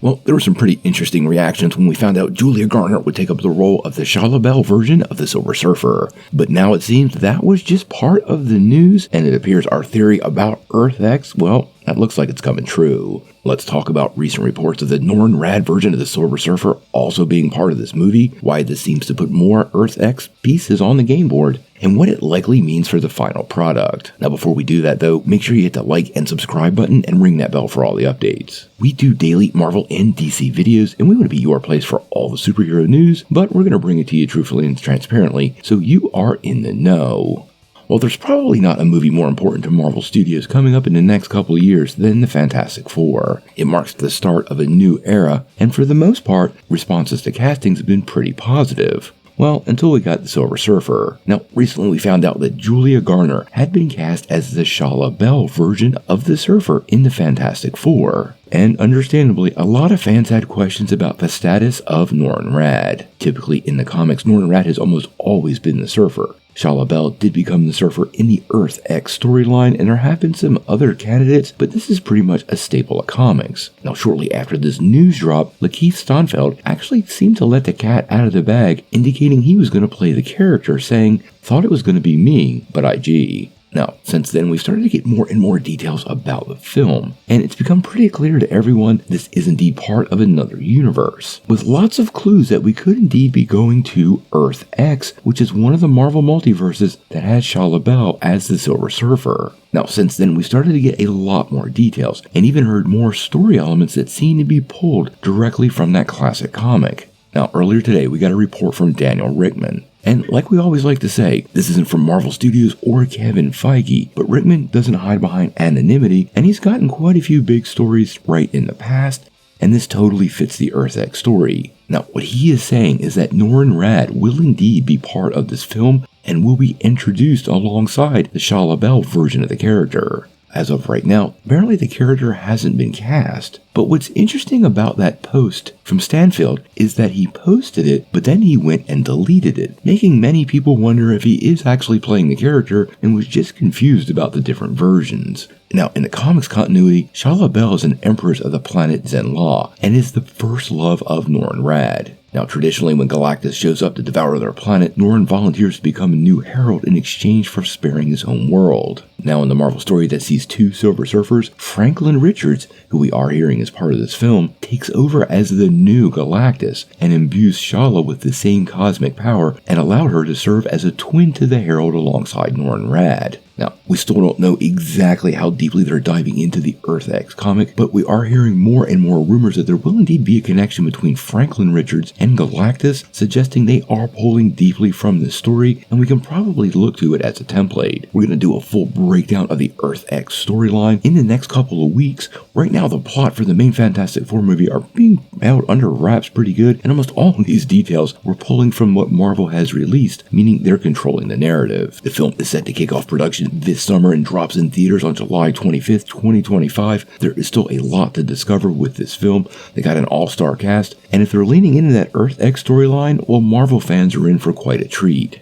Well, there were some pretty interesting reactions when we found out Julia Garner would take up the role of the Shia LaBeouf version of the Silver Surfer. But now it seems that was just part of the news, and it appears our theory about Earth X, well, that looks like it's coming true. Let's talk about recent reports of the Norrin Radd version of the Silver Surfer also being part of this movie, why this seems to put more Earth X pieces on the game board, and what it likely means for the final product. Now before we do that though, make sure you hit the like and subscribe button and ring that bell for all the updates. We do daily Marvel and DC videos, and we want to be your place for all the superhero news, but we're going to bring it to you truthfully and transparently, so you are in the know. Well, there's probably not a movie more important to Marvel Studios coming up in the next couple of years than the Fantastic Four. It marks the start of a new era, and for the most part, responses to castings have been pretty positive. Well, until we got the Silver Surfer. Now, recently we found out that Julia Garner had been cast as the Shia LaBeouf version of the Surfer in the Fantastic Four. And understandably, a lot of fans had questions about the status of Norrin Radd. Typically in the comics, Norrin Radd has almost always been the Surfer. Shia LaBeouf did become the Surfer in the Earth X storyline, and there have been some other candidates, but this is pretty much a staple of comics. Now, shortly after this news drop, Lakeith Stanfield actually seemed to let the cat out of the bag, indicating he was going to play the character, saying, "Thought it was going to be me, but IG." Now, since then, we've started to get more and more details about the film, and it's become pretty clear to everyone this is indeed part of another universe, with lots of clues that we could indeed be going to Earth X, which is one of the Marvel multiverses that has Shia LaBeouf as the Silver Surfer. Now, since then, we started to get a lot more details, and even heard more story elements that seem to be pulled directly from that classic comic. Now, earlier today, we got a report from Daniel Richtman. And like we always like to say, this isn't from Marvel Studios or Kevin Feige, but Richtman doesn't hide behind anonymity, and he's gotten quite a few big stories right in the past, and this totally fits the Earth X story. Now, what he is saying is that Norrin Radd will indeed be part of this film and will be introduced alongside the Shia LaBeouf version of the character. As of right now, apparently the character hasn't been cast. But what's interesting about that post from Stanfield is that he posted it, but then he went and deleted it, making many people wonder if he is actually playing the character and was just confused about the different versions. Now, in the comics continuity, Shia LaBeouf is an empress of the planet Zenn-La, and is the first love of Norrin Radd. Now, traditionally, when Galactus shows up to devour their planet, Norrin volunteers to become a new herald in exchange for sparing his home world. Now, in the Marvel story that sees two Silver Surfers, Franklin Richards, who we are hearing as part of this film, takes over as the new Galactus and imbues Shala with the same cosmic power and allowed her to serve as a twin to the Herald alongside Norrin Radd. Now, we still don't know exactly how deeply they're diving into the Earth X comic, but we are hearing more and more rumors that there will indeed be a connection between Franklin Richards and Galactus, suggesting they are pulling deeply from this story, and we can probably look to it as a template. We're going to do a full breakdown of the Earth X storyline in the next couple of weeks. Right now, the plot for the main Fantastic Four movie are being held under wraps pretty good, and almost all of these details we're pulling from what Marvel has released, meaning they're controlling the narrative. The film is set to kick off production this summer and drops in theaters on July 25th, 2025. There is still a lot to discover with this film. They got an all-star cast, and if they're leaning into that Earth X storyline, well, Marvel fans are in for quite a treat.